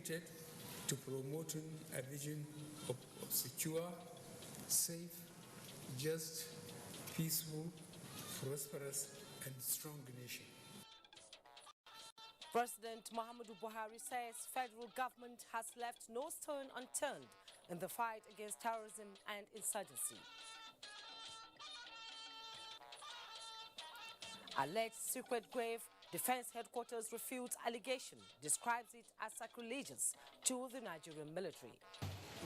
committed to promoting a vision of secure, safe, just, peaceful, prosperous, and strong nation. President Muhammadu Buhari says federal government has left no stone unturned in the fight against terrorism and insurgency. Alleged secret grave, Defense Headquarters refutes allegation, describes it as sacrilegious to the Nigerian military.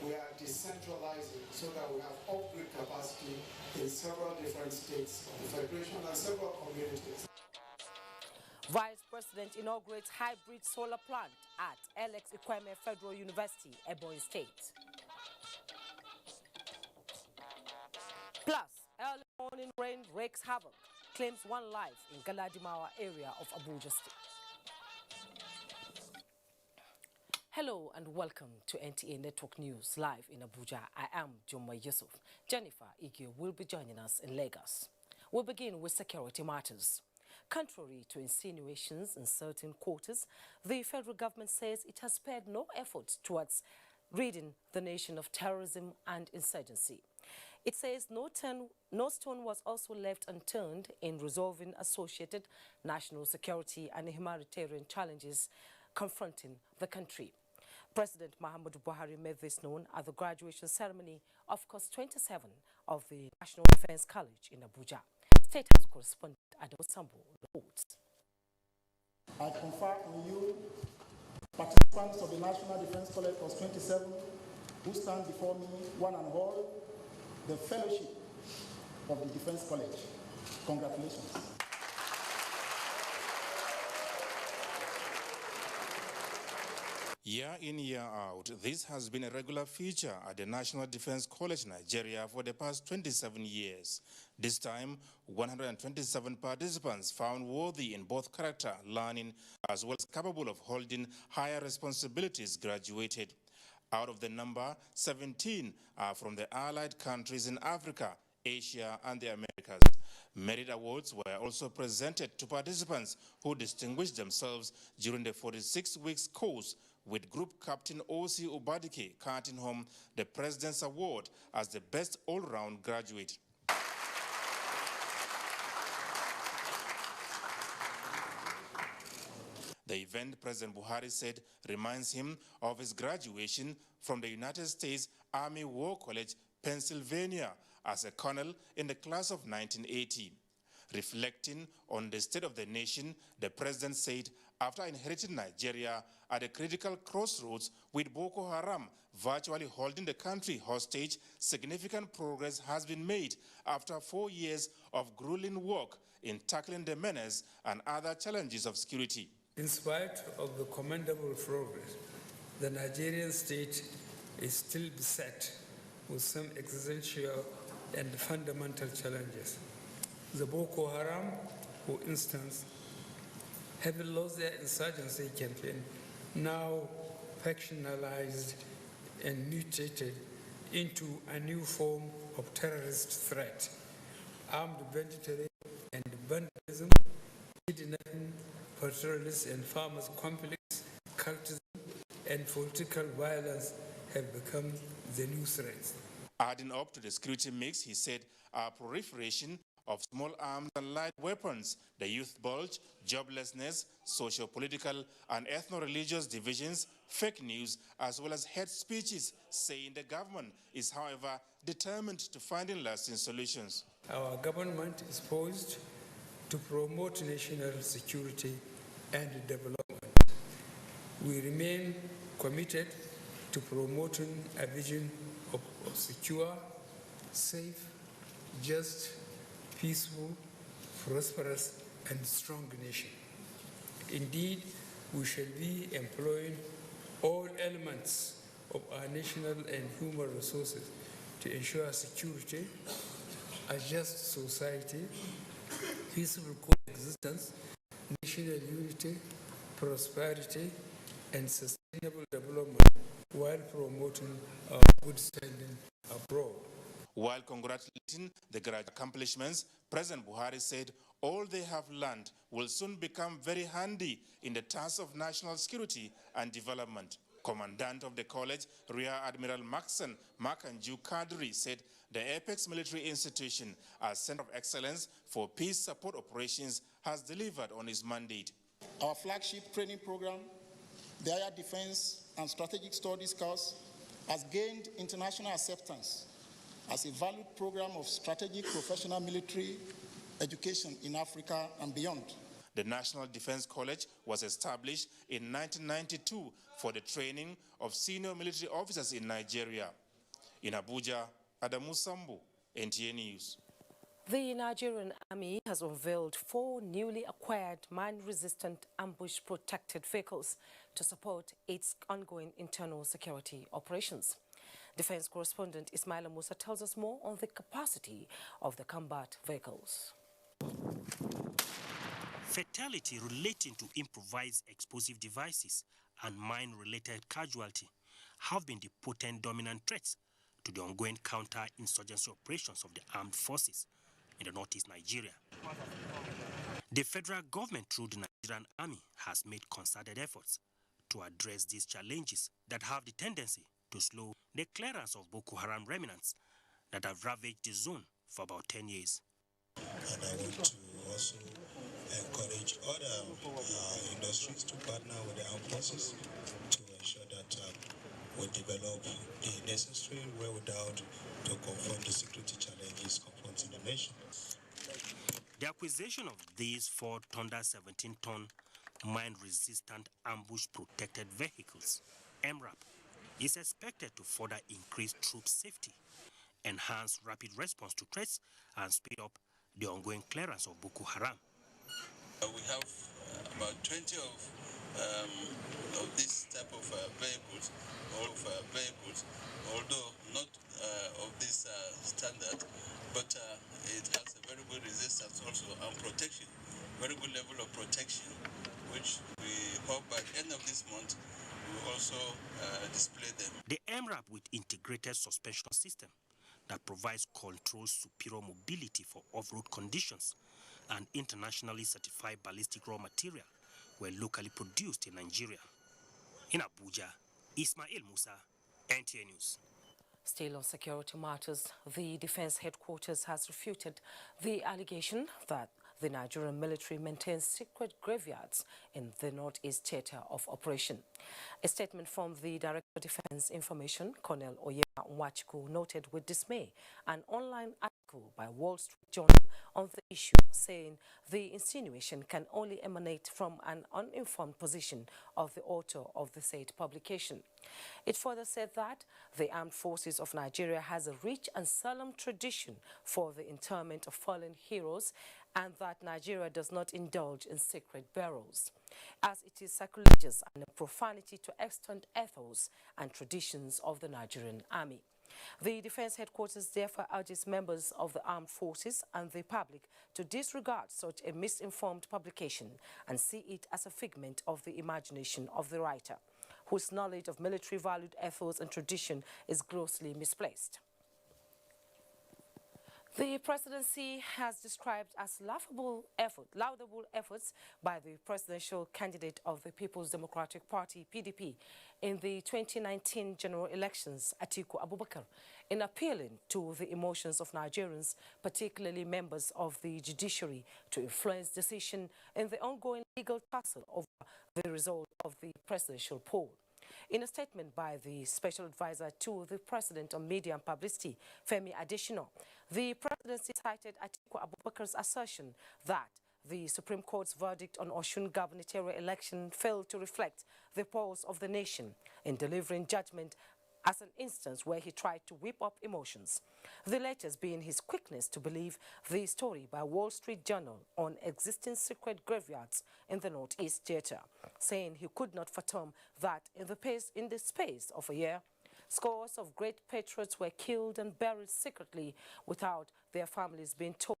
We are decentralizing so that we have upgrade capacity in several different states of the Federation and several communities. Vice President inaugurates hybrid solar plant at Alex Ikweme Federal University, Ebonyi State. Plus, early morning rain wreaks havoc, claims one life in Galadimawa area of Abuja State. Hello and welcome to NTA Network News live in Abuja. I am Jumma Yusuf. Jennifer Igwe will be joining us in Lagos. We'll begin with security matters. Contrary to insinuations in certain quarters, the federal government says it has spared no effort towards ridding the nation of terrorism and insurgency. It says no stone was also left unturned in resolving associated national security and humanitarian challenges confronting the country. President Muhammadu Buhari made this known at the graduation ceremony of Course 27 of the National Defense College in Abuja. State House correspondent Adam Sambo reports. I confer on you, participants of the National Defense College Course 27, who stand before me, one and all, the fellowship of the Defense College. Congratulations. Year in, year out, this has been a regular feature at the National Defense College, Nigeria for the past 27 years. This time, 127 participants found worthy in both character, learning, as well as capable of holding higher responsibilities graduated. Out of the number, 17 are from the allied countries in Africa, Asia, and the Americas. Merit awards were also presented to participants who distinguished themselves during the 46 weeks course, with Group Captain O.C. Ubadike carting home the President's Award as the best all-round graduate. The event, President Buhari said, reminds him of his graduation from the United States Army War College, Pennsylvania, as a colonel in the class of 1980. Reflecting on the state of the nation, the president said, after inheriting Nigeria at a critical crossroads with Boko Haram virtually holding the country hostage, significant progress has been made after 4 years of grueling work in tackling the menace and other challenges of security. In spite of the commendable progress, the Nigerian state is still beset with some existential and fundamental challenges. The Boko Haram, for instance, having lost their insurgency campaign, now factionalized and mutated into a new form of terrorist threat. Armed banditry and vandalism, kidnapping, pastoralists and farmers' conflicts, cultism, and political violence have become the new threats. Adding up to the security mix, he said, our proliferation of small arms and light weapons, the youth bulge, joblessness, socio-political and ethno-religious divisions, fake news, as well as hate speeches, saying the government is, however, determined to finding lasting solutions. Our government is poised to promote national security and development. We remain committed to promoting a vision of secure, safe, just, peaceful, prosperous, and strong nation. Indeed, we shall be employing all elements of our national and human resources to ensure security, a just society, peaceful coexistence, national unity, prosperity, and sustainable development while promoting our good standing abroad. While congratulating the graduate accomplishments, President Buhari said all they have learned will soon become very handy in the task of national security and development. Commandant of the college, Rear Admiral Maxon Makanju Kadri, said the Apex Military Institution, as Center of Excellence for Peace Support Operations, has delivered on its mandate. Our flagship training program, the Air Defense and Strategic Studies course, has gained international acceptance as a valued program of strategic professional military education in Africa and beyond. The National Defense College was established in 1992 for the training of senior military officers in Nigeria. In Abuja, Adamu Sambu, NTA News. The Nigerian Army has unveiled 4 newly acquired mine-resistant ambush-protected vehicles to support its ongoing internal security operations. Defense correspondent Ismaila Musa tells us more on the capacity of the combat vehicles. Fatality relating to improvised explosive devices and mine-related casualty have been the potent dominant threats to the ongoing counter-insurgency operations of the armed forces in the northeast Nigeria. The federal government, through the Nigerian Army, has made concerted efforts to address these challenges that have the tendency to slow the clearance of Boko Haram remnants that have ravaged the zone for about 10 years. And I want to also encourage other industries to partner with the armed forces to ensure that we develop the necessary wherewithal to confront the security challenges confronting the nation. The acquisition of these 4 Thunder 17-ton mine-resistant ambush-protected vehicles, MRAP, is expected to further increase troop safety, enhance rapid response to threats, and speed up the ongoing clearance of Boko Haram. We have about 20 of this type of vehicles, although not of this standard, but it has a very good resistance also and protection, very good level of protection, which we hope by the end of this month we will also display them. The MRAP with integrated suspension system that provides controlled superior mobility for off-road conditions and internationally certified ballistic raw material were locally produced in Nigeria. In Abuja, Ismail Musa, NTA News. Still on security matters, the Defense Headquarters has refuted the allegation that the Nigerian military maintains secret graveyards in the Northeast Theatre of Operation. A statement from the Director of Defense Information, Cardinal Onaiyekan, noted with dismay an online article by Wall Street Journal on the issue, saying the insinuation can only emanate from an uninformed position of the author of the said publication. It further said that the Armed Forces of Nigeria has a rich and solemn tradition for the interment of fallen heroes, and that Nigeria does not indulge in sacred burials, as it is sacrilegious and a profanity to extant ethos and traditions of the Nigerian Army. The Defense Headquarters therefore urges members of the armed forces and the public to disregard such a misinformed publication and see it as a figment of the imagination of the writer, whose knowledge of military valued ethos and tradition is grossly misplaced. The Presidency has described as laudable efforts by the presidential candidate of the People's Democratic Party, PDP, in the 2019 general elections, Atiku Abubakar, in appealing to the emotions of Nigerians, particularly members of the judiciary, to influence decision in the ongoing legal tussle over the result of the presidential poll. In a statement by the Special Advisor to the President on Media and Publicity, Femi Adesina, the Presidency cited Atiku Abubakar's assertion that the Supreme Court's verdict on Osun gubernatorial election failed to reflect the pulse of the nation in delivering judgment, as an instance where he tried to whip up emotions. The latest being his quickness to believe the story by Wall Street Journal on existing secret graveyards in the Northeast Theatre, saying he could not fathom that in the space of a year, scores of great patriots were killed and buried secretly without their families being told,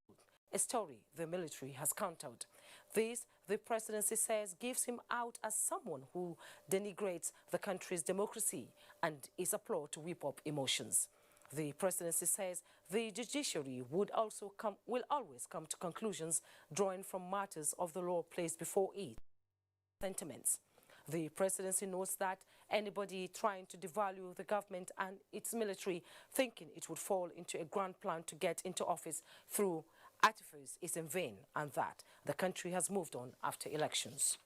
a story the military has countered. This, the Presidency says, gives him out as someone who denigrates the country's democracy and is a ploy to whip up emotions. The Presidency says the judiciary will always come to conclusions drawing from matters of the law placed before it. Sentiments. The presidency notes that anybody trying to devalue the government and its military, thinking it would fall into a grand plan to get into office through artifice, is in vain, and that the country has moved on after elections.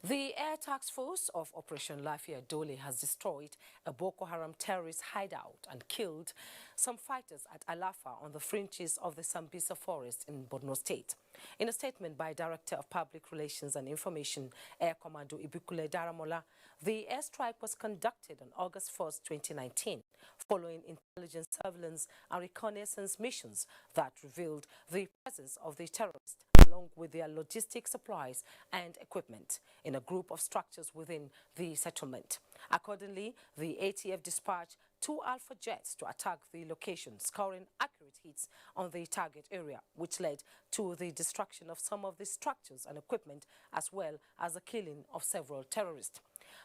The Air Task Force of Operation Lafia Dole has destroyed a Boko Haram terrorist hideout and killed some fighters at Alafa on the fringes of the Sambisa forest in Borno State. In a statement by Director of Public Relations and Information, Air Commando Ibukule Daramola, the airstrike was conducted on August 1, 2019, following intelligence, surveillance and reconnaissance missions that revealed the presence of the terrorists along with their logistic supplies and equipment in a group of structures within the settlement. Accordingly, the ATF dispatched 2 Alpha jets to attack the location, scoring accurate hits on the target area, which led to the destruction of some of the structures and equipment, as well as the killing of several terrorists.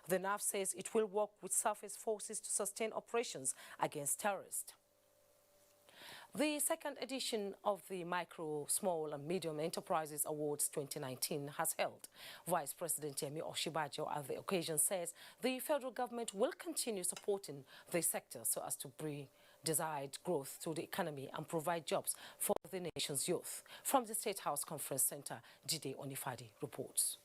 The NAF says it will work with surface forces to sustain operations against terrorists. The second edition of the Micro, Small and Medium Enterprises Awards 2019 has held. Vice President Yemi Osinbajo at the occasion says the federal government will continue supporting the sector so as to bring desired growth to the economy and provide jobs for the nation's youth. From the State House Conference Center, Jide Onifadi reports.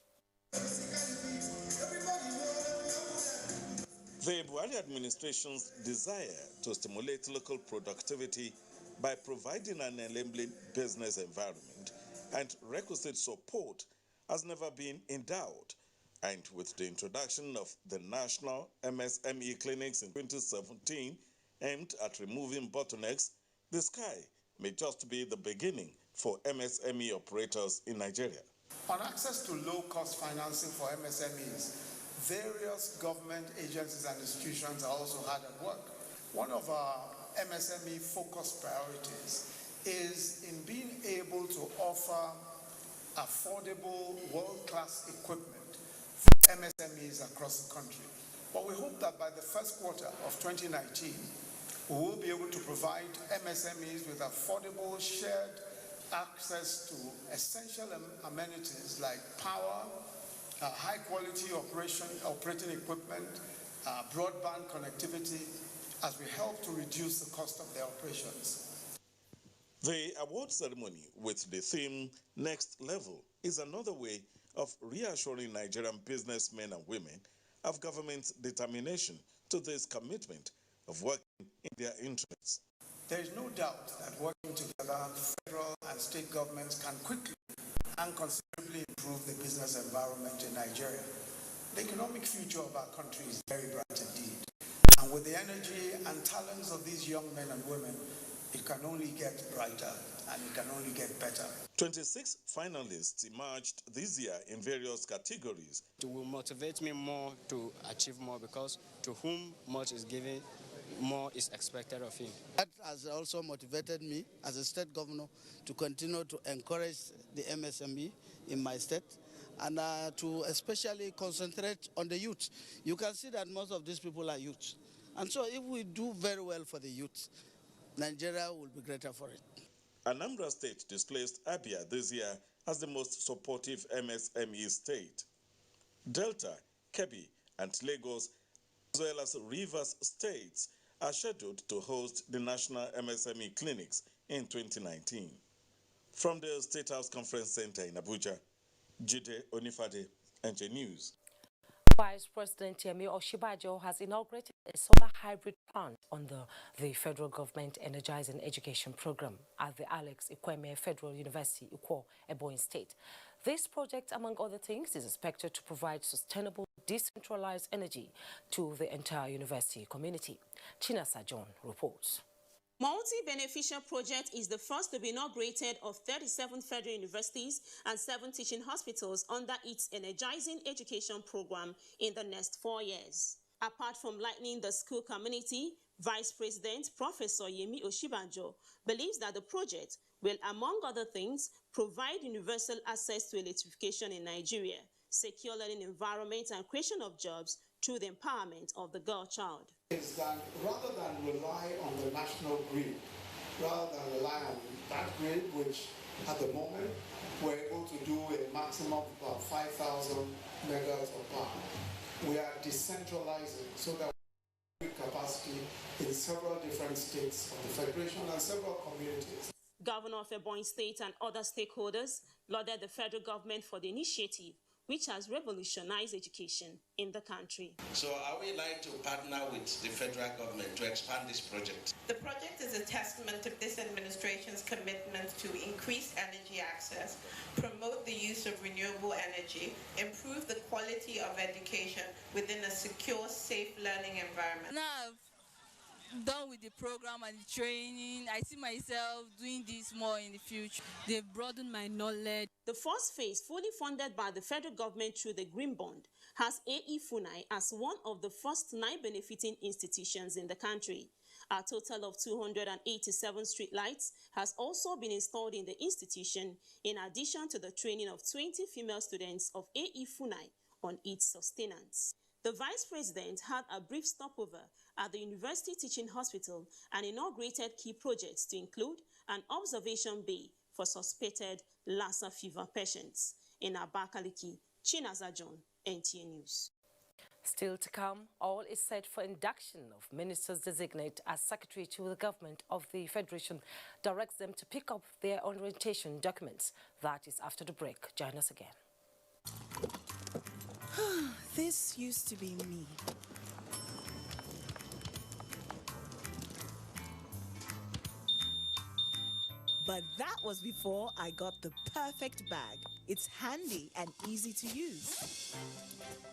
The Buhari administration's desire to stimulate local productivity by providing an enabling business environment and requisite support has never been in doubt. And with the introduction of the National MSME clinics in 2017 aimed at removing bottlenecks, the sky may just be the beginning for MSME operators in Nigeria. On access to low-cost financing for MSMEs, various government agencies and institutions are also hard at work. One of our MSME focused priorities is in being able to offer affordable world-class equipment for MSMEs across the country. But we hope that by the first quarter of 2019, we will be able to provide MSMEs with affordable shared access to essential amenities like power, high-quality operating equipment, broadband connectivity, as we help to reduce the cost of their operations. The award ceremony with the theme Next Level is another way of reassuring Nigerian businessmen and women of government's determination to this commitment of working in their interests. There is no doubt that working together, federal and state governments can quickly and considerably improve the business environment in Nigeria. The economic future of our country is very bright indeed. And with the energy and talents of these young men and women, it can only get brighter and it can only get better. 26 finalists emerged this year in various categories. It will motivate me more to achieve more, because to whom much is given, more is expected of him. That has also motivated me as a state governor to continue to encourage the MSME in my state and to especially concentrate on the youth. You can see that most of these people are youth. And so if we do very well for the youth, Nigeria will be greater for it. Anambra State displaced Abia this year as the most supportive MSME state. Delta, Kebbi, and Lagos, as well as Rivers states, are scheduled to host the National MSME Clinics in 2019. From the State House Conference Center in Abuja, Jide Onifade, NJ News. Vice President Yemi Osinbajo has inaugurated a solar hybrid plant under the federal government energizing education program at the Alex Ekweme Federal University, Ukwo, Ebonyi State. This project, among other things, is expected to provide sustainable, decentralized energy to the entire university community. Chinasa John reports. Multi-beneficial project is the first to be inaugurated of 37 federal universities and 7 teaching hospitals under its energizing education program in the next 4 years. Apart from lightening the school community, Vice President Professor Yemi Osinbajo believes that the project will, among other things, provide universal access to electrification in Nigeria, secure learning environment and creation of jobs through the empowerment of the girl child. Is that rather than rely on the national grid, rather than rely on that grid which At the moment, we're able to do a maximum of about 5,000 megawatts of power. We are decentralizing so that we have capacity in several different states of the Federation and several communities. Governor of Ebonyi State and other stakeholders lauded the federal government for the initiative, which has revolutionized education in the country. So I would like to partner with the federal government to expand this project. The project is a testament to this administration's commitment to increase energy access, promote the use of renewable energy, improve the quality of education within a secure, safe learning environment. Now I've done with the program and the training, I see myself doing this more in the future. They've broadened my knowledge. The first phase, fully funded by the federal government through the Green Bond, has AE Funai as one of the first 9 benefiting institutions in the country. A total of 287 streetlights has also been installed in the institution, in addition to the training of 20 female students of AE Funai on its sustenance. The Vice President had a brief stopover at the University Teaching Hospital and inaugurated key projects to include an observation bay for suspected Lassa fever patients. In Abakaliki, Chinaza John, NTA News. Still to come, all is set for induction of ministers designate as secretary to the government of the Federation, directs them to pick up their orientation documents. That is after the break. Join us again. This used to be me. But that was before I got the perfect bag. It's handy and easy to use.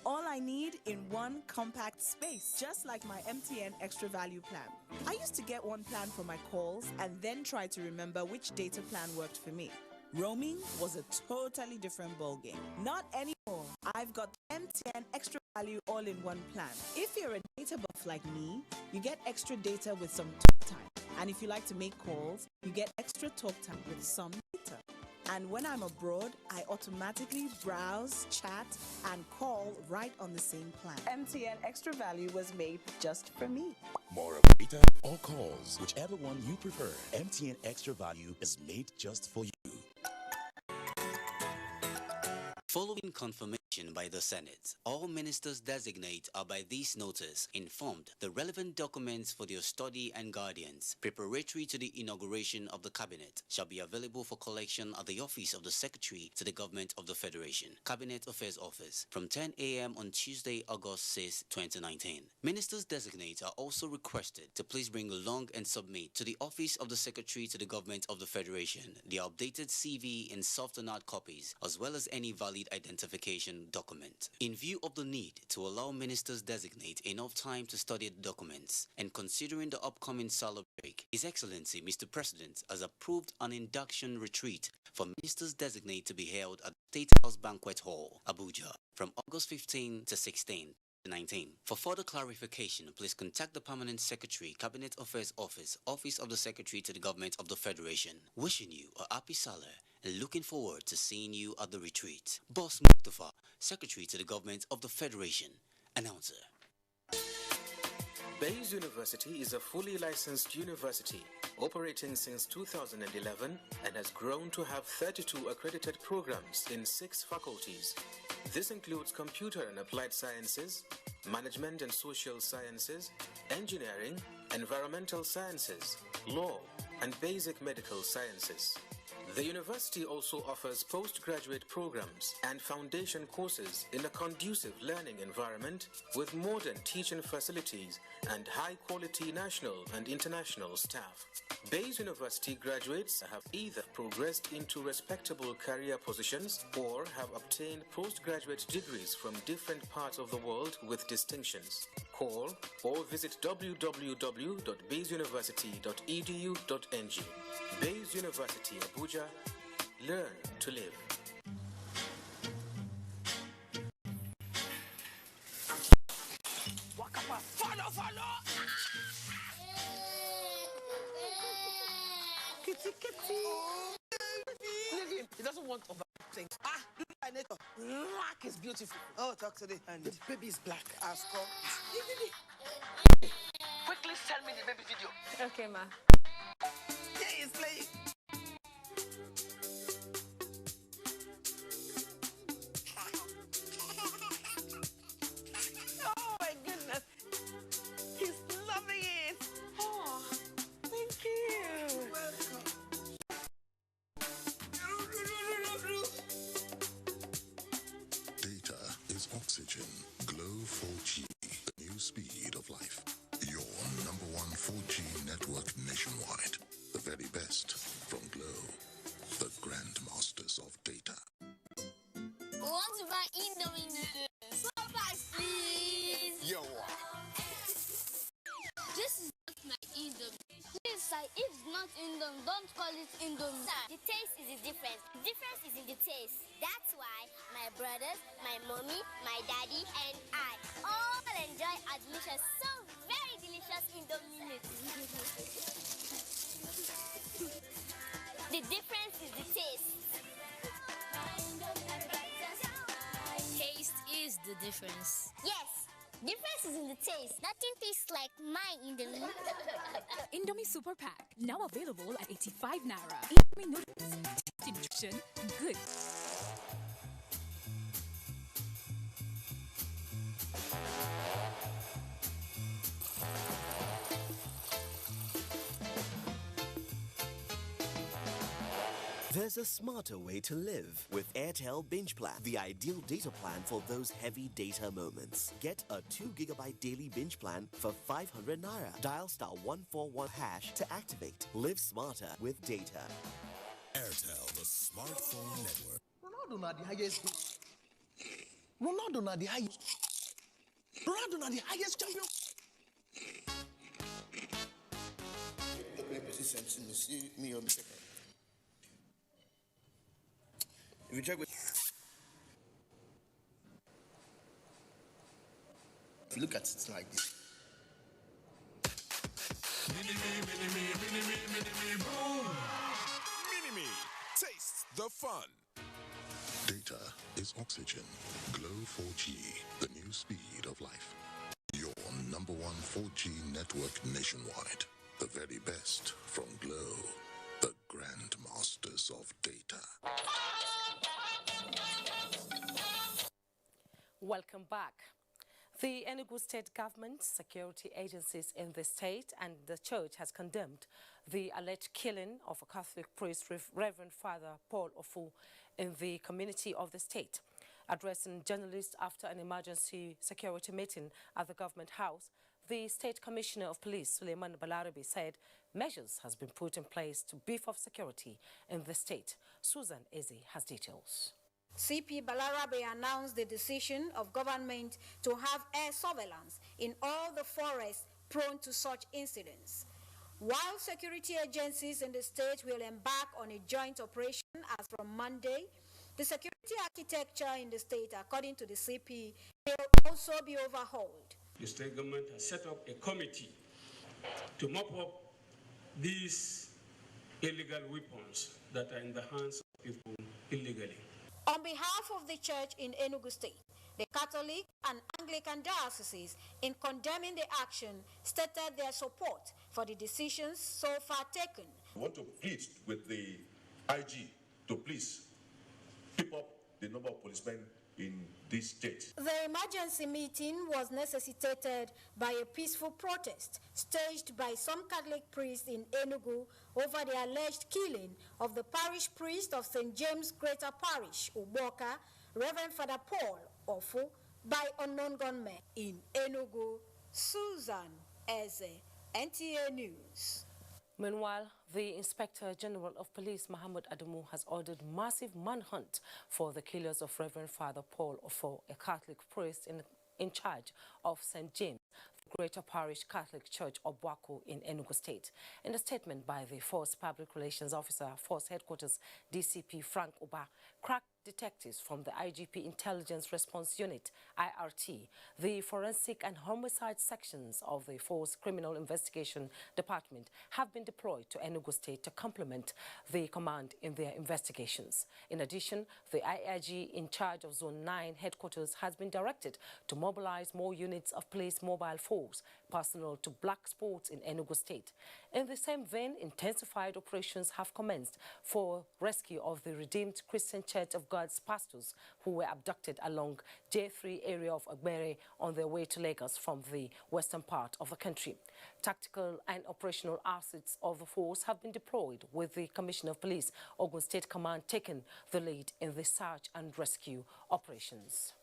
All I need in one compact space, just like my MTN Extra Value plan. I used to get one plan for my calls and then try to remember which data plan worked for me. Roaming was a totally different ballgame. Not anymore. I've got MTN Extra Value all-in-one plan. If you're a data buff like me, you get extra data with some talk time. And if you like to make calls, you get extra talk time with some data. And when I'm abroad, I automatically browse, chat, and call right on the same plan. MTN Extra Value was made just for me. More of data or calls, whichever one you prefer. MTN Extra Value is made just for you. Following confirmation by the Senate, all ministers designate are by this notice informed the relevant documents for their study and guardians preparatory to the inauguration of the cabinet shall be available for collection at the office of the Secretary to the Government of the Federation, Cabinet Affairs Office, from 10 a.m. on Tuesday, August 6, 2019. Ministers designate are also requested to please bring along and submit to the office of the Secretary to the Government of the Federation their updated CV in soft and hard copies, as well as any valid identification document. In view of the need to allow ministers designate enough time to study the documents, and considering the upcoming summer break, His Excellency Mr. President has approved an induction retreat for ministers designate to be held at the State House Banquet Hall, Abuja, from August 15 to 16. 19. For further clarification, please contact the Permanent Secretary, Cabinet Affairs Office, Office of the Secretary to the Government of the Federation. Wishing you a happy Salah and looking forward to seeing you at the retreat. Boss Mustafa, Secretary to the Government of the Federation. Announcer. Bayes University is a fully licensed university operating since 2011 and has grown to have 32 accredited programs in 6 faculties. This includes computer and applied sciences, management and social sciences, engineering, environmental sciences, law, and basic medical sciences. The university also offers postgraduate programs and foundation courses in a conducive learning environment with modern teaching facilities and high-quality national and international staff. Bayes University graduates have either progressed into respectable career positions or have obtained postgraduate degrees from different parts of the world with distinctions. Call or visit www.bayesuniversity.edu.ng. Bayes University, Abuja. Learn to live. Follow! Kitty. He doesn't want overthink. Look at Nato. Black is beautiful. Oh, talk to the hand. The baby is black. Ask her. Quickly send me the baby video. Okay, ma. Yeah, he's playing. If it's not Indomie, don't call it Indomie. The taste is the difference. The difference is in the taste. That's why my brothers, my mommy, my daddy, and I all enjoy our delicious, so very delicious Indomie noodles. The difference is the taste. Taste is the difference. Yes, difference is in the taste. Nothing tastes like my Indomie. Indomie Super Pack, now available at 85 Naira. Indomie noodles, nutrition, good. There's a smarter way to live with Airtel Binge Plan, the ideal data plan for those heavy data moments. Get a 2 GB daily binge plan for 500 Naira. Dial *141# to activate. Live smarter with data. Airtel, the smartphone network. Ronaldo na the highest. Ronaldo na the highest. Ronaldo na the highest champion. See me on the second. If you check with, if you look at it like this. Mini-me, boom! Mini-me, taste the fun. Data is oxygen. Glow 4G, the new speed of life. Your number one 4G network nationwide. The very best from Glow, the grandmasters of data. Welcome back. The Enugu state government, security agencies in the state and the church has condemned the alleged killing of a Catholic priest, Reverend Father Paul Ofu, in the community of the state. Addressing journalists after an emergency security meeting at the government house, the State Commissioner of Police, Suleiman Balarabe, said measures has been put in place to beef up security in the state. Susan Eze has details. CP Balarabe announced the decision of government to have air surveillance in all the forests prone to such incidents. While security agencies in the state will embark on a joint operation as from Monday, the security architecture in the state, according to the CP, will also be overhauled. The state government has set up a committee to mop up these illegal weapons that are in the hands of people illegally. On behalf of the church in Enugu State, the Catholic and Anglican dioceses, in condemning the action, stated their support for the decisions so far taken. I want to plead with the IG to please keep up the number of policemen in this state. The emergency meeting was necessitated by a peaceful protest staged by some Catholic priests in Enugu over the alleged killing of the parish priest of St. James Greater Parish, Uboka, Reverend Father Paul Ofu, by unknown gunmen. In Enugu, Susan Eze, NTA News. Meanwhile, the Inspector General of Police, Mohammed Adamu, has ordered massive manhunt for the killers of Reverend Father Paul Ofo, a Catholic priest in charge of St. James, the Greater Parish Catholic Church of Bwako in Enugu State. In a statement by the Force Public Relations Officer, Force Headquarters DCP Frank Uba, crack detectives from the IGP Intelligence Response Unit, IRT, the Forensic and Homicide sections of the Force Criminal Investigation Department have been deployed to Enugu State to complement the command in their investigations. In addition, the IIG in charge of Zone 9 headquarters has been directed to mobilize more units of police mobile force personnel to black spots in Enugu State. In the same vein, intensified operations have commenced for rescue of the Redeemed Christian Church of God's pastors who were abducted along J3 area of Agbere on their way to Lagos from the western part of the country. Tactical and operational assets of the force have been deployed, with the Commissioner of Police, Ogun State Command, taking the lead in the search and rescue operations.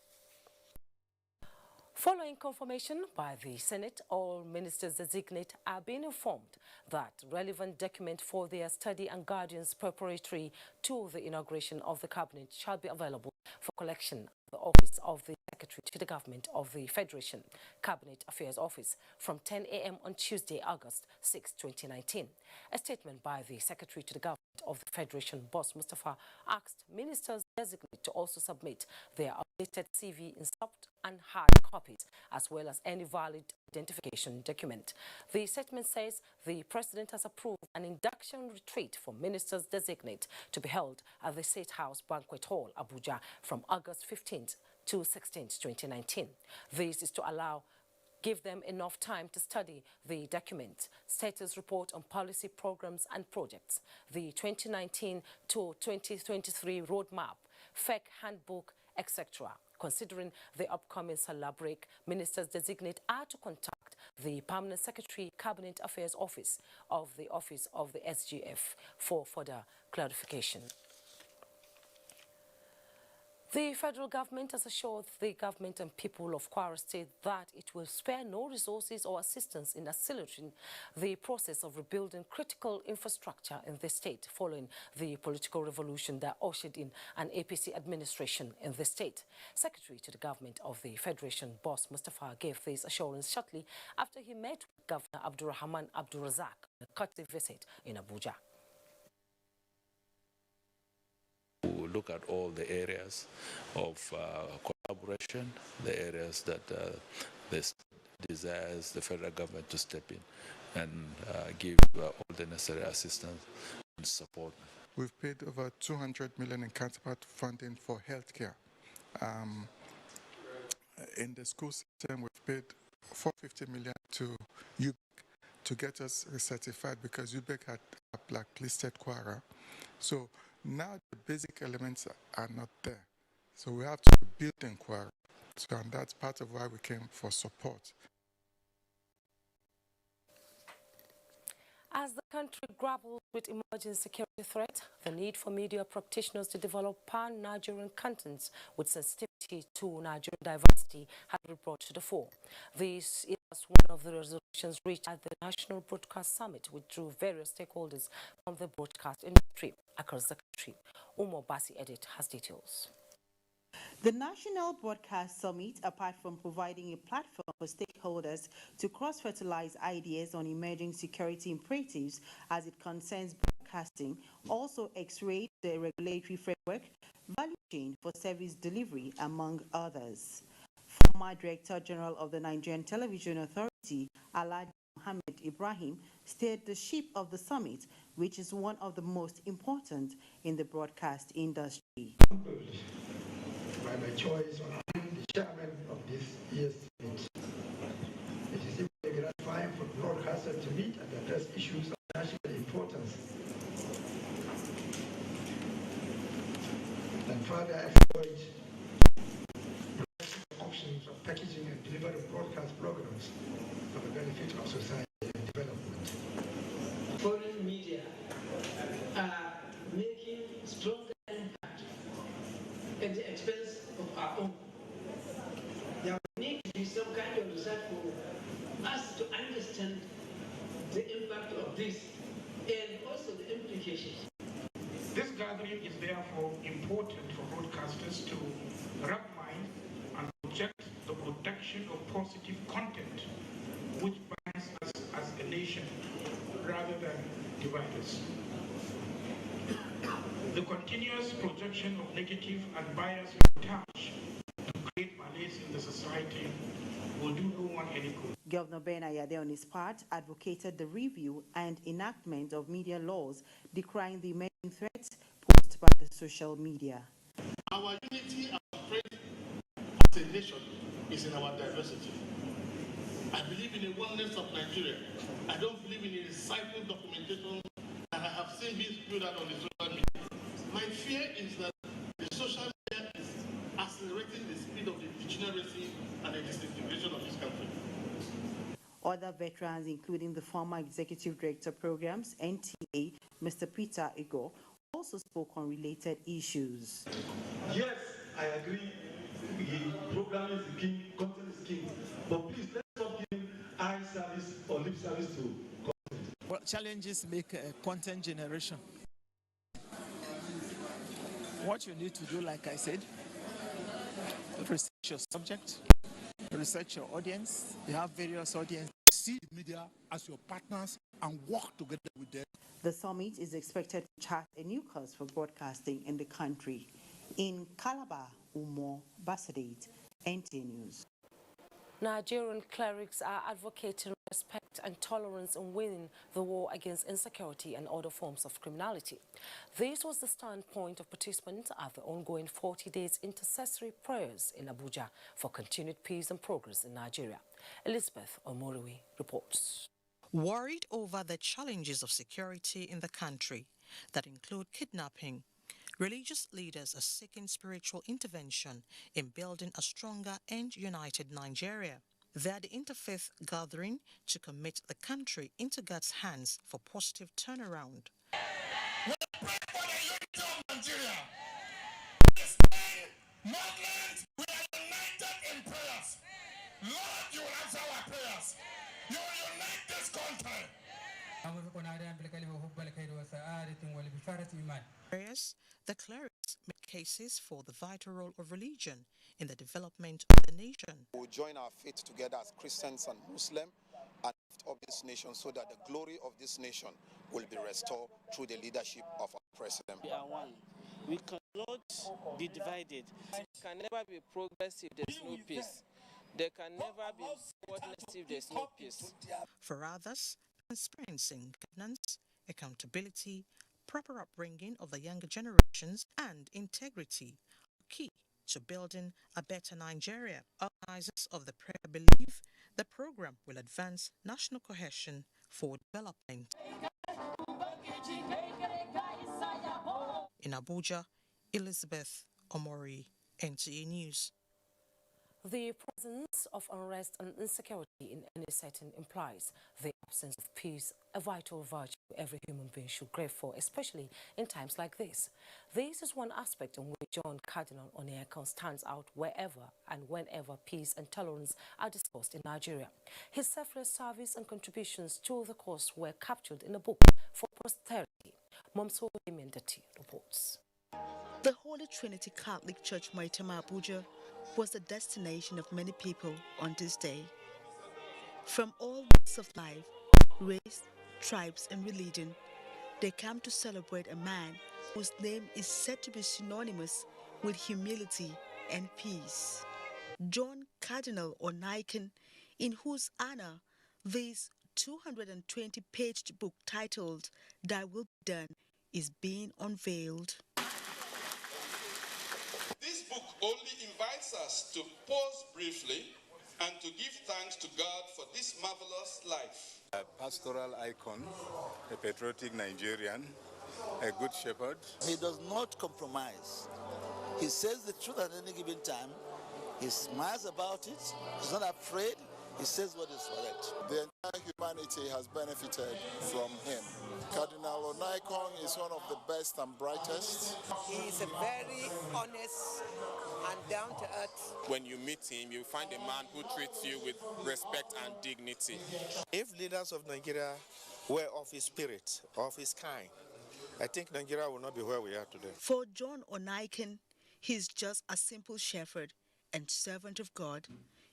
Following confirmation by the Senate, all ministers designate are being informed that relevant document for their study and guardians preparatory to the inauguration of the cabinet shall be available for collection at the office of the Secretary Secretary to the Government of the Federation, Cabinet Affairs Office, from 10 a.m. on Tuesday, August 6, 2019. A statement by the Secretary to the Government of the Federation, Boss Mustafa, asked ministers designate to also submit their updated CV in soft and hard copies, as well as any valid identification document. The statement says the President has approved an induction retreat for ministers designate to be held at the State House Banquet Hall, Abuja, from August 15th to 16th, 2019. This is to give them enough time to study the document, status report on policy programs and projects, the 2019 to 2023 roadmap, FEC handbook, etc. Considering the upcoming Salah break, ministers designate are to contact the Permanent Secretary, Cabinet Affairs Office of the SGF for further clarification. The federal government has assured the government and people of Kwara State that it will spare no resources or assistance in accelerating the process of rebuilding critical infrastructure in the state following the political revolution that ushered in an APC administration in the state. Secretary to the Government of the Federation, Boss Mustafa, gave this assurance shortly after he met with Governor Abdurrahman Abdulrazak on a courtesy visit in Abuja. Look at all the areas of collaboration, the areas that the state desires the federal government to step in and give all the necessary assistance and support. We've paid over 200 million in counterpart funding for healthcare. In the school system, we've paid 450 million to UBEC to get us recertified because UBEC had blacklisted Kwara. So now the basic elements are not there. So we have to build in Kwara. So, and that's part of why we came for support. As the country grapples with emerging security threat, the need for media practitioners to develop pan-Nigerian contents with sensitivity to Nigerian diversity has been brought to the fore. This is one of the resolutions reached at the National Broadcast Summit, which drew various stakeholders from the broadcast industry across the country. Umo Basi Edit has details. The National Broadcast Summit, apart from providing a platform for stakeholders to cross-fertilize ideas on emerging security imperatives as it concerns broadcasting, also x-rayed the regulatory framework, value chain for service delivery, among others. Former Director General of the Nigerian Television Authority, Alhaji Mohammed Ibrahim, steered the ship of the summit, which is one of the most important in the broadcast industry. By my choice on being the chairman of this year's summit. It is equally gratifying for broadcasters to meet and address issues of national importance and further exploit options of packaging and delivery of broadcast programs for the benefit of society and development. Foreign media are making stronger impact at the expense of our own. There will need to be some kind of research for us to understand the impact of this and also the implications. This gathering is therefore important for broadcasters to wrap mind and project the protection of positive content which binds us as a nation rather than divide us. The continuous projection of negative and biased touch to create malaise in the society will do no one any good. Governor Ben Ayade, on his part, advocated the review and enactment of media laws, decrying the emerging threats posed by the social media. Our unity, our strength as a nation is in our diversity. I believe in the oneness of Nigeria. I don't believe in a recycled documentation that I have seen being spewed out on the social media. My fear is that the social media is accelerating the speed of the degeneracy and the disintegration of this country. Other veterans, including the former Executive Director Programs, NTA, Mr. Peter Igo, also spoke on related issues. Yes, I agree. The program is the king, content is king. But please, let's stop giving eye service or lip service to content. Well, challenges make content generation. What you need to do, like I said, research your subject, research your audience. You have various audiences. See the media as your partners and work together with them. The summit is expected to chart a new course for broadcasting in the country. In Calabar, Umo Basadate, NTA News. Nigerian clerics are advocating respect and tolerance in winning the war against insecurity and other forms of criminality. This was the standpoint of participants at the ongoing 40 days intercessory prayers in Abuja for continued peace and progress in Nigeria. Elizabeth Omoriwe reports. Worried over the challenges of security in the country that include kidnapping, religious leaders are seeking spiritual intervention in building a stronger and united Nigeria. They are the interfaith gathering to commit the country into God's hands for positive turnaround. We pray for the unity of Nigeria. Christian, Muslims, we are united in prayers. Lord, you will answer our prayers. You will unite this country. Prayers, the clerics make cases for the vital role of religion in the development of the nation. We will join our faith together as Christians and Muslims and lift up this nation so that the glory of this nation will be restored through the leadership of our president. We are one. We cannot be divided. There can never be progress if there is no peace. There can never be forwardness if there is no peace. For others, transparency in governance, accountability, proper upbringing of the younger generations, and integrity are key to building a better Nigeria. Organizers of the prayer believe the program will advance national cohesion for development. In Abuja, Elizabeth Omori, NTA News. The presence of unrest and insecurity in any setting implies the absence of peace, a vital virtue every human being should crave for, especially in times like this. This is one aspect in which Cardinal Onaiyekan stands out wherever and whenever peace and tolerance are discussed in Nigeria. His selfless service and contributions to the cause were captured in a book for posterity. Momso Imendati reports. The Holy Trinity Catholic Church Maitama Abuja was the destination of many people on this day. From all walks of life, race, tribes, and religion, they come to celebrate a man whose name is said to be synonymous with humility and peace. John Cardinal Onaiyekan, in whose honor this 220-page book titled "Thy Will Be Done" is being unveiled. This book only invites us to pause briefly and to give thanks to God for this marvelous life. A pastoral icon, a patriotic Nigerian, a good shepherd. He does not compromise. He says the truth at any given time. He smiles about it. He's not afraid. He says what is correct. The entire humanity has benefited from him. Cardinal Onaiyekan is one of the best and brightest. He is a very honest and down-to-earth. When you meet him, you find a man who treats you with respect and dignity. If leaders of Nigeria were of his spirit, of his kind, I think Nigeria will not be where we are today. For John Onaiyekan, he is just a simple shepherd and servant of God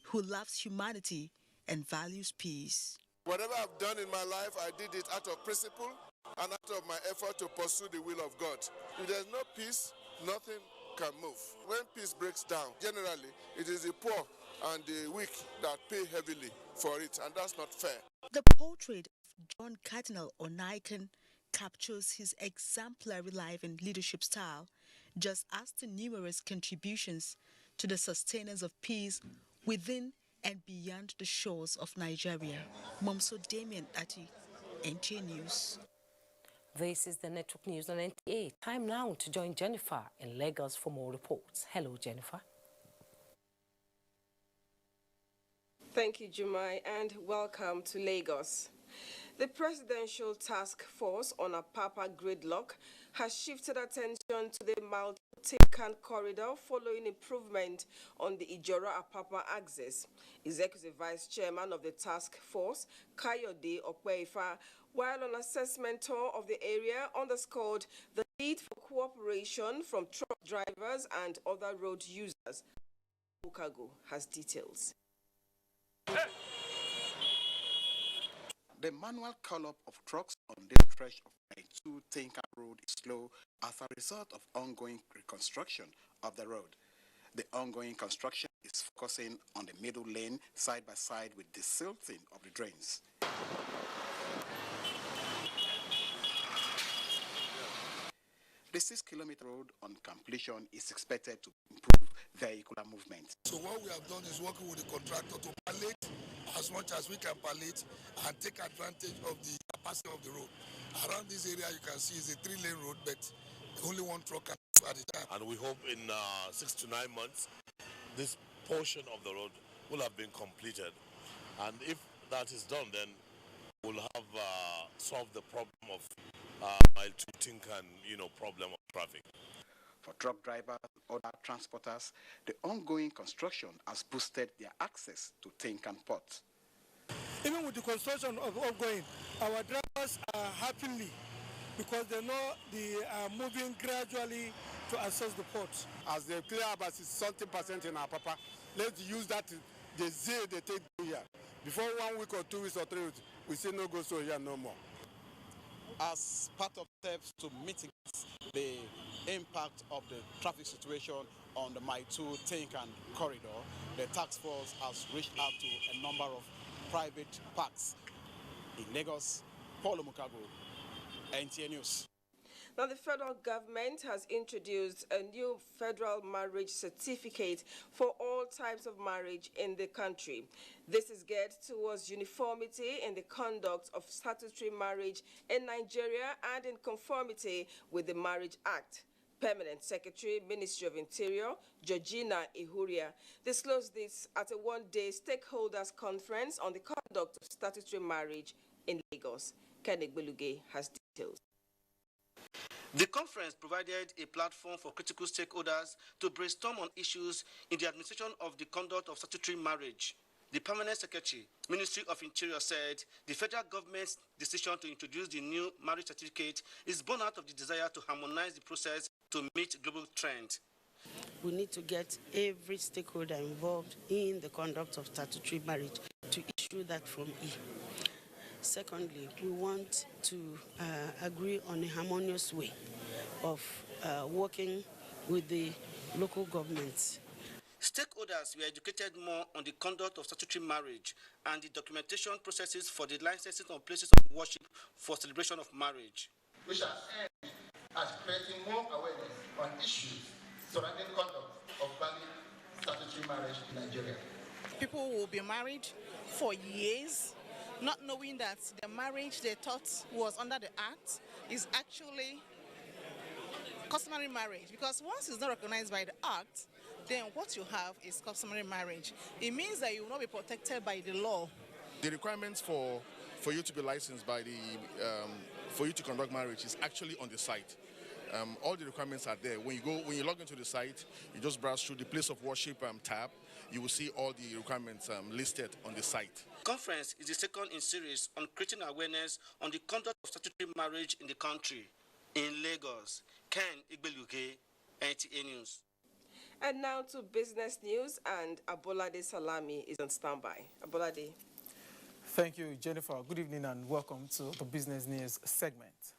who loves humanity and values peace. Whatever I've done in my life, I did it out of principle and out of my effort to pursue the will of God. If there's no peace, nothing can move. When peace breaks down, generally, it is the poor and the weak that pay heavily for it, and that's not fair. The portrait of John Cardinal Onaiyekan captures his exemplary life and leadership style, just as the numerous contributions to the sustenance of peace within and beyond the shores of Nigeria. Momso Damien Ati, NTA News. This is the Network News on NTA. Time now to join Jennifer in Lagos for more reports. Hello, Jennifer. Thank you, Jumai, and welcome to Lagos. The Presidential Task Force on Apapa gridlock has shifted attention to the Maltecan corridor following improvement on the Ijora-Apapa axis. Executive Vice Chairman of the task force, Kayode Okpeifa, while on assessment tour of the area, underscored the need for cooperation from truck drivers and other road users. Mukago has details. The manual call-up of trucks on this stretch of Mile 2 Tinker Road is slow as a result of ongoing reconstruction of the road. The ongoing construction is focusing on the middle lane side by side with the silting of the drains. The 6-kilometer road on completion is expected to improve vehicular movement. So what we have done is working with the contractor to palliate as much as we can palliate and take advantage of the capacity of the road. Around this area you can see is a 3-lane road, but only one truck can move at a time. And we hope in 6 to 9 months, this portion of the road will have been completed. And if that is done, then we'll have solved the problem of Mile 2 Tinker, problem of traffic. For truck drivers and other transporters, the ongoing construction has boosted their access to Tinker Port. Even with the construction of ongoing, our drivers are happily because they know they are moving gradually to access the port. As they clear about 60% in our papa, let's use that the zeal they take here. Before 1 week or 2 weeks or 3 weeks, we say no go so here no more. As part of steps to mitigate the impact of the traffic situation on the Mile 2 Tinker corridor, the task force has reached out to a number of private parks in Lagos. Paulo Mukago, NTA News. Now, the federal government has introduced a new federal marriage certificate for all types of marriage in the country. This is geared towards uniformity in the conduct of statutory marriage in Nigeria and in conformity with the Marriage Act. Permanent Secretary, Ministry of Interior, Georgina Ihuria, disclosed this at a one-day stakeholders conference on the conduct of statutory marriage in Lagos. Kenneth Beluge has details. The conference provided a platform for critical stakeholders to brainstorm on issues in the administration of the conduct of statutory marriage. The Permanent Secretary, Ministry of Interior, said the federal government's decision to introduce the new marriage certificate is born out of the desire to harmonize the process to meet global trends. We need to get every stakeholder involved in the conduct of statutory marriage to issue that Form E. Secondly, we want to agree on a harmonious way of working with the local governments. Stakeholders were educated more on the conduct of statutory marriage and the documentation processes for the licensing of places of worship for celebration of marriage. We shall end at creating more awareness on issues surrounding conduct of valid statutory marriage in Nigeria. People will be married for years, not knowing that the marriage they thought was under the Act is actually customary marriage. Because once it's not recognized by the Act, then what you have is customary marriage. It means that you will not be protected by the law. The requirements for you to be licensed by for you to conduct marriage is actually on the site. All the requirements are there. When you log into the site, you just browse through the place of worship tab. You will see all the requirements listed on the site. Conference is the second in series on creating awareness on the conduct of statutory marriage in the country. In Lagos, Ken Igbeluke, NTA News. And now to business news, and Abolade Salami is on standby. Abolade. Thank you, Jennifer. Good evening and welcome to the business news segment.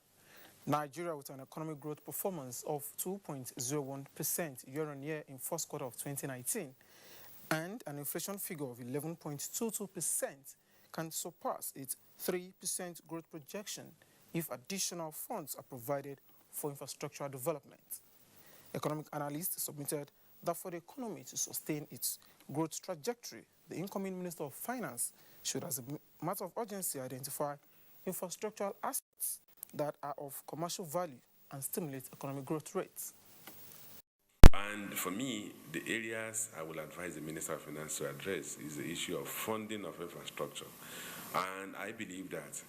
Nigeria with an economic growth performance of 2.01% year-on-year in first quarter of 2019 and an inflation figure of 11.22% can surpass its 3% growth projection if additional funds are provided for infrastructural development. Economic analysts submitted that for the economy to sustain its growth trajectory, the incoming Minister of Finance should, as a matter of urgency, identify infrastructural assets that are of commercial value and stimulate economic growth rates. And for me, the areas I will advise the Minister of Finance to address is the issue of funding of infrastructure. And I believe that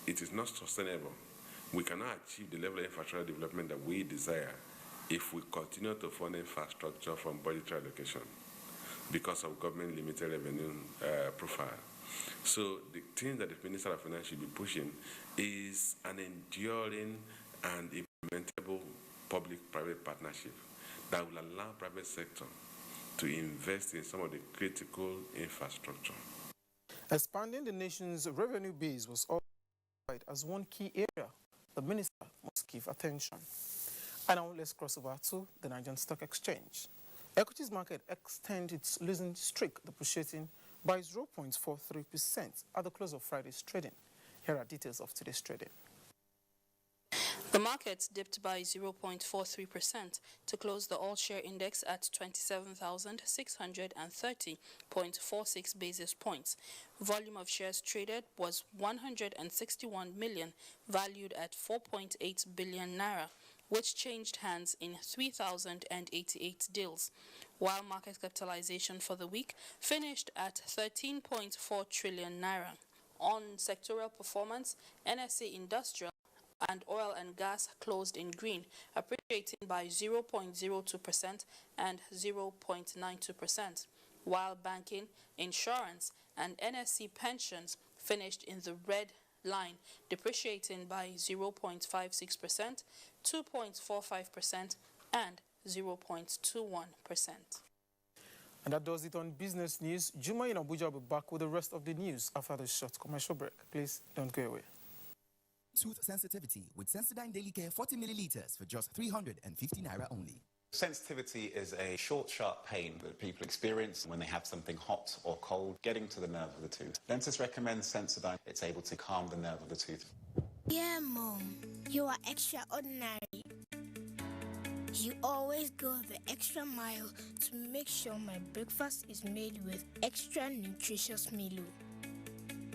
it is not sustainable. We cannot achieve the level of infrastructure development that we desire if we continue to fund infrastructure from budgetary allocation because of government limited revenue profile. So the thing that the Minister of Finance should be pushing is an enduring and implementable public-private partnership that will allow private sector to invest in some of the critical infrastructure. Expanding the nation's revenue base was also identified as one key area the minister must give attention. And now let's cross over to the Nigerian Stock Exchange. Equities market extended its losing streak, depreciating by 0.43% at the close of Friday's trading. Here are details of today's trading. The market dipped by 0.43% to close the all-share index at 27,630.46 basis points. Volume of shares traded was 161 million, valued at 4.8 billion naira, which changed hands in 3,088 deals, while market capitalization for the week finished at 13.4 trillion naira. On sectoral performance, NSE Industrial and oil and gas closed in green, appreciating by 0.02% and 0.92%, while banking, insurance, and NSE pensions finished in the red line, depreciating by 0.56%, 2.45%, and 0.21%. And that does it on business news. Juma in Abuja will be back with the rest of the news after the short commercial break. Please don't go away. Tooth sensitivity with Sensodyne Daily Care 40 milliliters for just 350 naira only. Sensitivity is a short, sharp pain that people experience when they have something hot or cold getting to the nerve of the tooth. Dentists recommend Sensodyne. It's able to calm the nerve of the tooth. Yeah, Mom, you are extraordinary. You always go the extra mile to make sure my breakfast is made with extra nutritious Milo.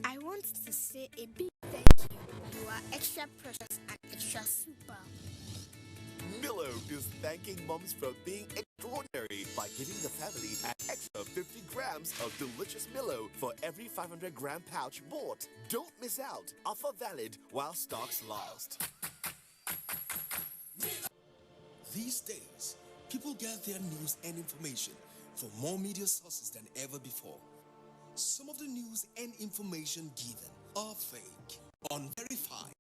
I want to say a big thank you. You are extra precious and extra super. Milo is thanking moms for being extraordinary by giving the family an extra 50 grams of delicious Milo for every 500-gram pouch bought. Don't miss out. Offer valid while stocks last. These days, people get their news and information from more media sources than ever before. Some of the news and information given are fake, unverified,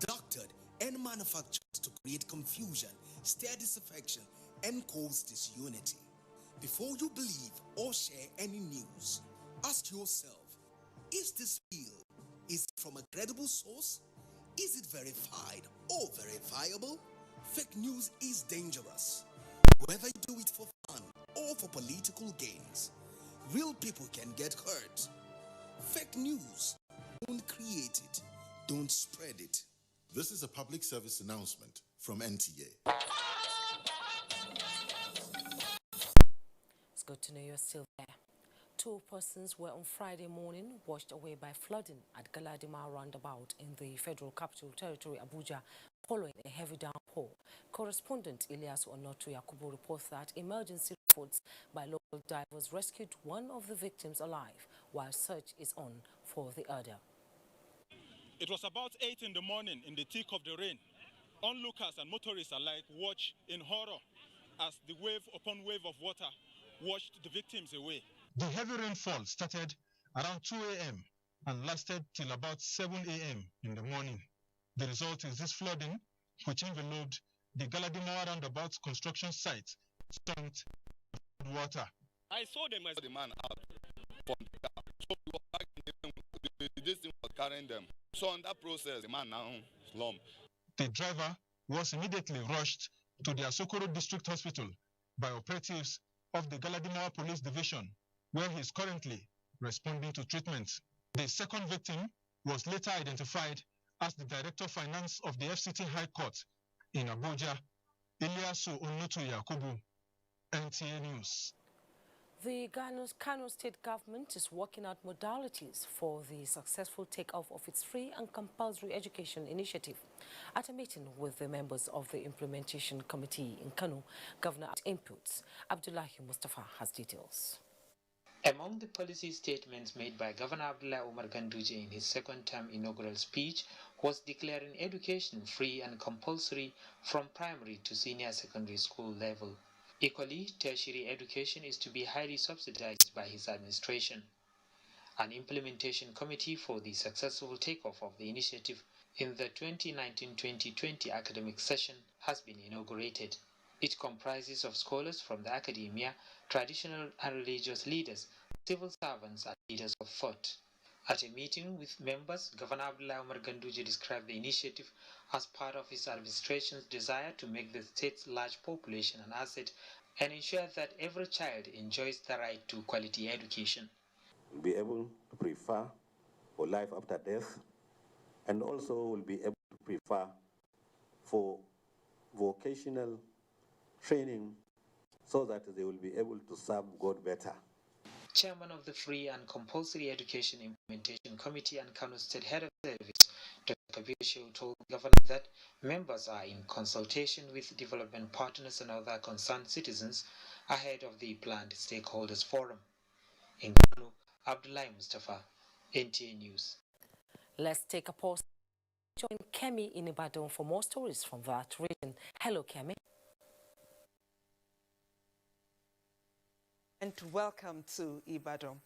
doctored, and manufactured to create confusion, stir disaffection, and cause disunity. Before you believe or share any news, ask yourself, is this real? Is it from a credible source? Is it verified or verifiable? Fake news is dangerous, whether you do it for fun or for political gains. Real people can get hurt. Fake news, don't create it, don't spread it. This is a public service announcement from NTA. It's good to know you're still there. 2 persons were on Friday morning washed away by flooding at Galadima roundabout in the Federal Capital Territory, Abuja, following a heavy downpour. Correspondent Ilyasu Onotu Yakubu reports that emergency efforts by local divers rescued one of the victims alive, while search is on for the other. It was about 8 in the morning in the thick of the rain. Onlookers and motorists alike watched in horror as the wave upon wave of water washed the victims away. The heavy rainfall started around 2 a.m. and lasted till about 7 a.m. in the morning. The result is this flooding, which enveloped the Galadima roundabout construction site, soaked with water. I saw them as the man out from the car. So we were back this thing was carrying them. So on that process, the man now slumped. The driver was immediately rushed to the Asokoro District Hospital by operatives of the Galadima Police Division, where he is currently responding to treatment. The second victim was later identified as the Director of Finance of the FCT High Court in Abuja, Ilyasu Onotu Yakubu, NTA News. The Kano state government is working out modalities for the successful takeoff of its free and compulsory education initiative. At a meeting with the members of the implementation committee in Kano, Governor inputs. Abdullahi Mustafa has details. Among the policy statements made by Governor Abdullah Umar Ganduje in his second-term inaugural speech was declaring education free and compulsory from primary to senior secondary school level. Equally, tertiary education is to be highly subsidized by his administration. An implementation committee for the successful takeoff of the initiative in the 2019-2020 academic session has been inaugurated. It comprises of scholars from the academia, traditional and religious leaders, civil servants, and leaders of thought. At a meeting with members, Governor Abdullahi Umar Ganduje described the initiative as part of his administration's desire to make the state's large population an asset and ensure that every child enjoys the right to quality education. We'll be able to prepare for life after death, and also will be able to prepare for vocational training so that they will be able to serve God better. Chairman of the Free and Compulsory Education Implementation Committee and Kano State Head of Service, Dr. Kabir Shehu, told the Governor that members are in consultation with development partners and other concerned citizens ahead of the planned stakeholders forum. In Kano, Abdullahi Mustafa, NTA News. Let's take a pause. Join Kemi in Ibadan for more stories from that region. Hello, Kemi. And welcome to Ibadan.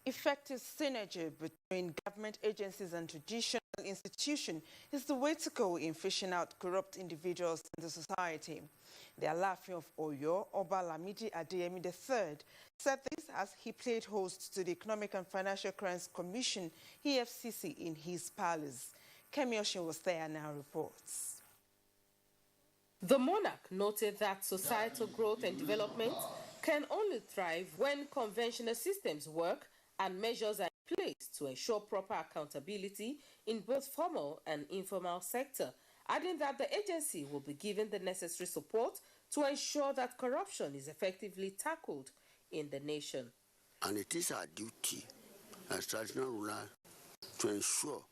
Effective synergy between government agencies and traditional institutions is the way to go in fishing out corrupt individuals in the society. The Alaafin of Oyo, Oba Lamidi Adeyemi III, said this as he played host to the Economic and Financial Crimes Commission, EFCC, in his palace. Kemi Oshin was there and now reports. The monarch noted that societal growth and development can only thrive when conventional systems work and measures are in place to ensure proper accountability in both formal and informal sector, adding that the agency will be given the necessary support to ensure that corruption is effectively tackled in the nation. And it is our duty as traditional rulers to ensure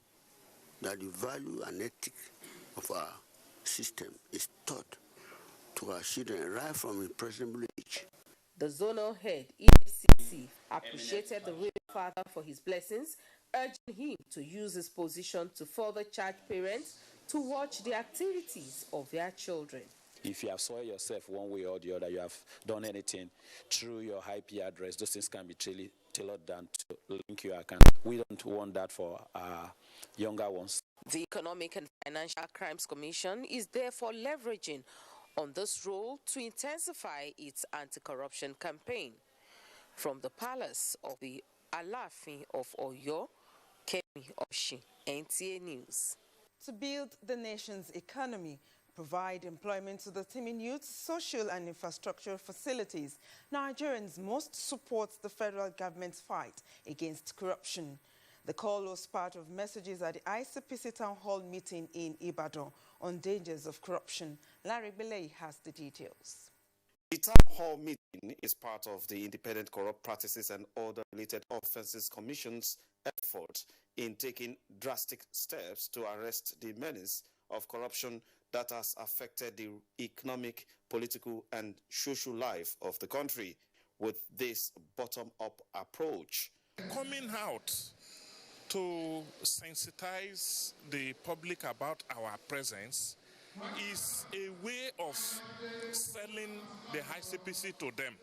that the value and ethics of our system is taught to our children right from impressionable age. The zonal head, EFCC, appreciated the royal father for his blessings, urging him to use his position to further charge parents to watch the activities of their children. If you have soiled yourself one way or the other, you have done anything through your IP address, those things can be tailored down to link your account. We don't want that for our younger ones. The Economic and Financial Crimes Commission is therefore leveraging on this role to intensify its anti-corruption campaign. From the palace of the Alaafin of Oyo, Kemi Oshin, NTA News. To build the nation's economy, provide employment to the teeming youth, social and infrastructure facilities, Nigerians must support the federal government's fight against corruption. The call was part of messages at the ICPC Town Hall meeting in Ibadan on dangers of corruption. Larry Belay has the details. The Town Hall meeting is part of the Independent Corrupt Practices and Other Related Offences Commission's effort in taking drastic steps to arrest the menace of corruption that has affected the economic, political, and social life of the country with this bottom-up approach. Coming out to sensitize the public about our presence is a way of selling the ICPC to them.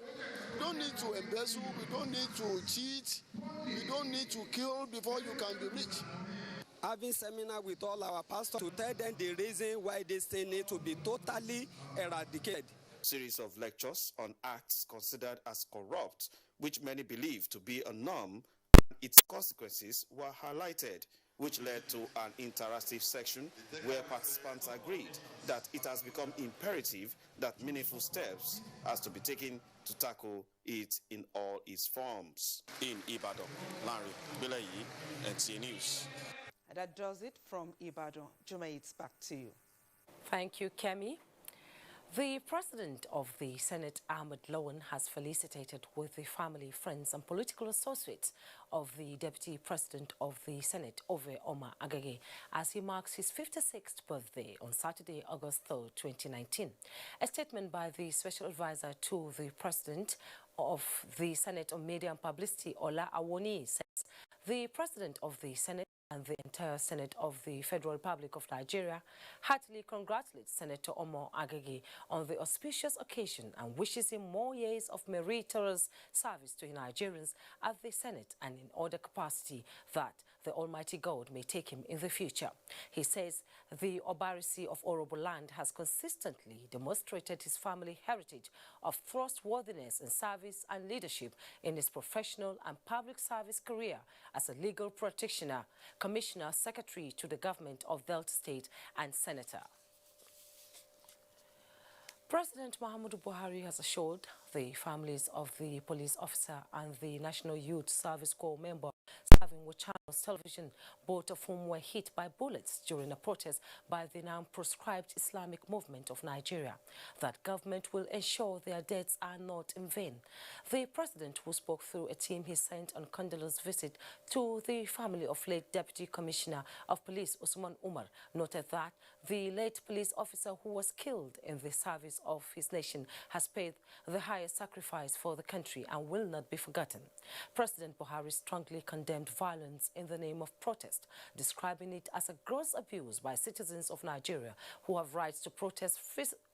We don't need to embezzle, we don't need to cheat, we don't need to kill before you can be rich. Having seminar with all our pastors to tell them the reason why this thing needs to be totally eradicated. Series of lectures on acts considered as corrupt, which many believe to be a norm, and its consequences were highlighted, which led to an interactive section where participants agreed that it has become imperative that meaningful steps has to be taken to tackle it in all its forms. In Ibadan, Larry Belayi, NTA News. And that does it from Ibadan. Juma, it's back to you. Thank you, Kemi. The President of the Senate, Ahmed Lawan, has felicitated with the family, friends and political associates of the Deputy President of the Senate, Ove Omar Agege, as he marks his 56th birthday on Saturday, August 3rd, 2019. A statement by the Special Advisor to the President of the Senate on Media and Publicity, Ola Awoni, says the President of the Senate and the entire Senate of the Federal Republic of Nigeria heartily congratulates Senator Omo Agege on the auspicious occasion and wishes him more years of meritorious service to Nigerians at the Senate and in other capacity that the Almighty God may take him in the future. He says the Obarisi of Orobo land has consistently demonstrated his family heritage of trustworthiness in service and leadership in his professional and public service career as a legal practitioner, commissioner, secretary to the government of Delta State and senator. President Muhammadu Buhari has assured the families of the police officer and the National Youth Service Corps member serving with Channels Television, both of whom were hit by bullets during a protest by the now proscribed Islamic movement of Nigeria, that government will ensure their deaths are not in vain. The president, who spoke through a team he sent on condolence visit to the family of late Deputy Commissioner of Police Usman Umar, noted that the late police officer who was killed in the service of his nation has paid the highest sacrifice for the country and will not be forgotten. President Buhari strongly condemned violence in the name of protest, describing it as a gross abuse by citizens of Nigeria who have rights to protest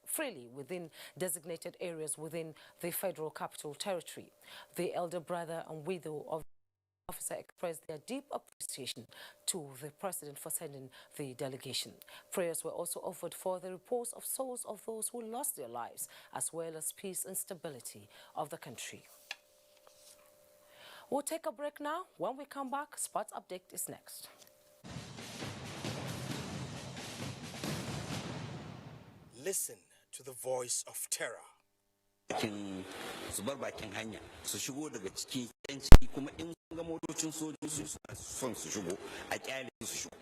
freely within designated areas within the Federal Capital Territory. The elder brother and widow of the officer expressed their deep appreciation to the president for sending the delegation. Prayers were also offered for the repose of souls of those who lost their lives, as well as peace and stability of the country. We'll take a break now. When we come back, Sports Update is next. Listen to the voice of terror. Su bar bakin hanya su shigo daga cikin yanci kuma in ga motocin sojoji suna son su shigo a kyale su shigo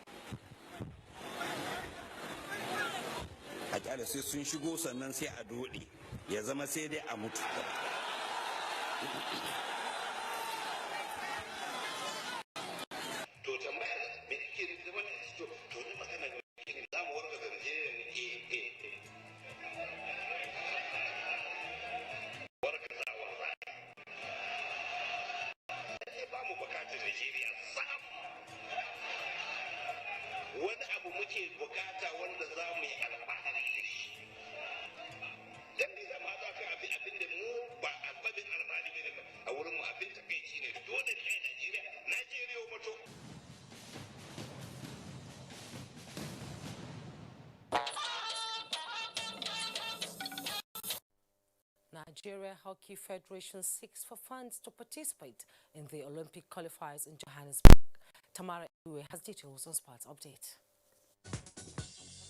a kyale sai sun shigo sannan sai a dode ya zama sai dai a mutu. Nigeria Hockey Federation seeks for funds to participate in the Olympic qualifiers in Johannesburg. Tamara Iwe has details on Sports Update.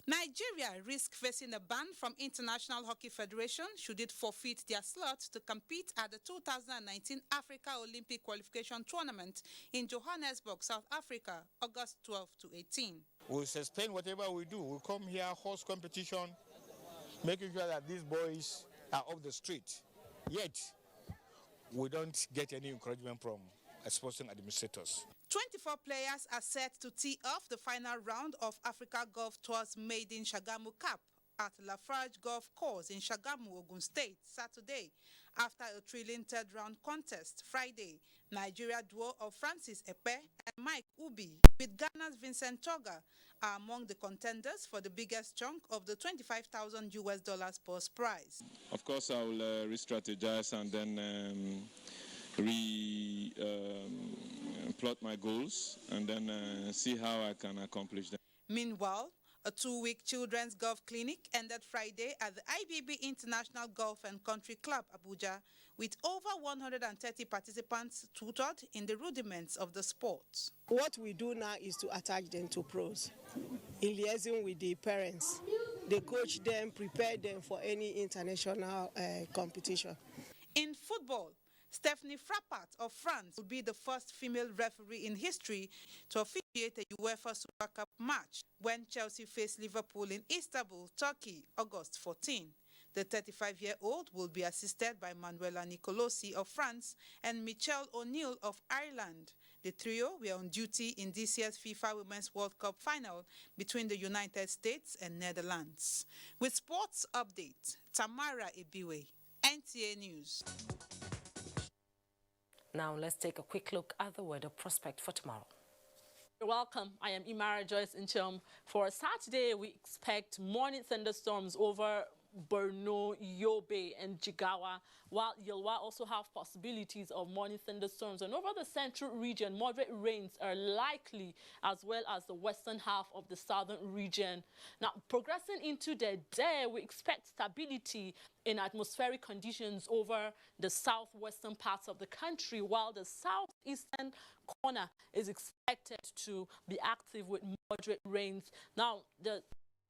Nigeria risk facing a ban from International Hockey Federation should it forfeit their slot to compete at the 2019 Africa Olympic Qualification Tournament in Johannesburg, South Africa, August 12 to 18. We'll suspend whatever we do. We'll come here, host competition, making sure that these boys are off the street. Yet, we don't get any encouragement from sporting administrators. 24 players are set to tee off the final round of Africa Golf Tour's Maiden Shagamu Cup at Lafarge Golf Course in Shagamu, Ogun State, Saturday, after a thrilling third-round contest Friday. Nigeria duo of Francis Epe and Mike Ubi with Ghana's Vincent Toga are among the contenders for the biggest chunk of the $25,000 US purse prize. Of course, I will re-strategize and then plot my goals and then see how I can accomplish them. Meanwhile, a 2-week children's golf clinic ended Friday at the IBB International Golf and Country Club, Abuja, with over 130 participants tutored in the rudiments of the sport. What we do now is to attach them to pros. In liaison with the parents, they coach them, prepare them for any international competition. In football, Stephanie Frappart of France will be the first female referee in history to officiate a UEFA Super Cup match when Chelsea face Liverpool in Istanbul, Turkey, August 14. The 35-year-old will be assisted by Manuela Nicolosi of France and Michelle O'Neill of Ireland. The trio were on duty in this year's FIFA Women's World Cup final between the United States and Netherlands. With sports update, Tamara Ebiwe, NTA News. Now let's take a quick look at the weather prospect for tomorrow. Welcome. I am Imara Joyce Incham. For Saturday, we expect morning thunderstorms over Borno, Yobe, and Jigawa, while Yelwa also have possibilities of morning thunderstorms. And over the central region, moderate rains are likely, as well as the western half of the southern region. Now, progressing into the day, we expect stability in atmospheric conditions over the southwestern parts of the country, while the southeastern corner is expected to be active with moderate rains. Now, the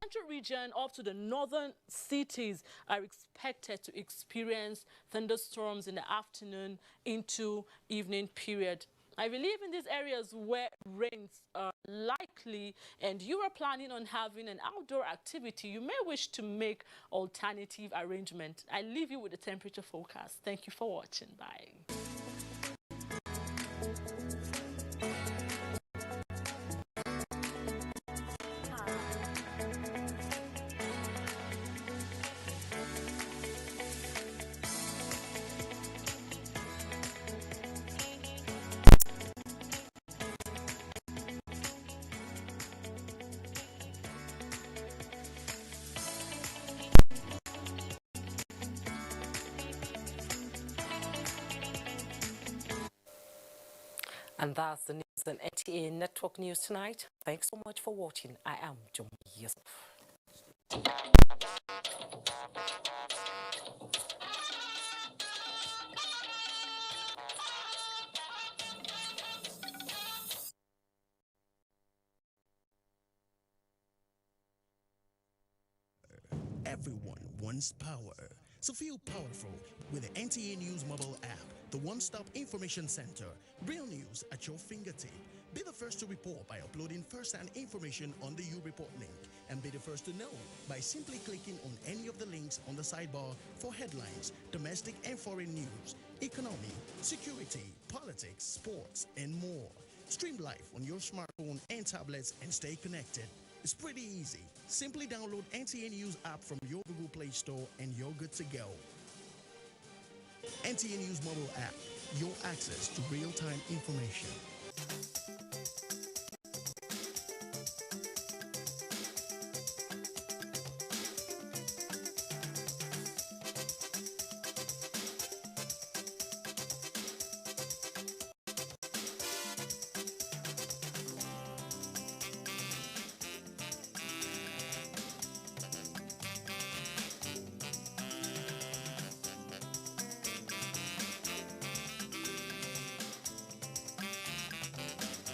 central region up to the northern cities are expected to experience thunderstorms in the afternoon into evening period. I believe in these areas where rains are likely and you are planning on having an outdoor activity, you may wish to make alternative arrangement. I leave you with the temperature forecast. Thank you for watching. Bye. And that's the news on NTA Network News tonight. Thanks so much for watching. I am Jom Yusuf. Everyone wants power. So feel powerful with the NTA News mobile app, the one-stop information center. Real news at your fingertip. Be the first to report by uploading first-hand information on the U-Report link, and be the first to know by simply clicking on any of the links on the sidebar for headlines, domestic and foreign news, economy, security, politics, sports, and more. Stream live on your smartphone and tablets and stay connected. It's pretty easy. Simply download NTA News app from your Google Play Store and you're good to go. NTA News mobile app, your access to real-time information.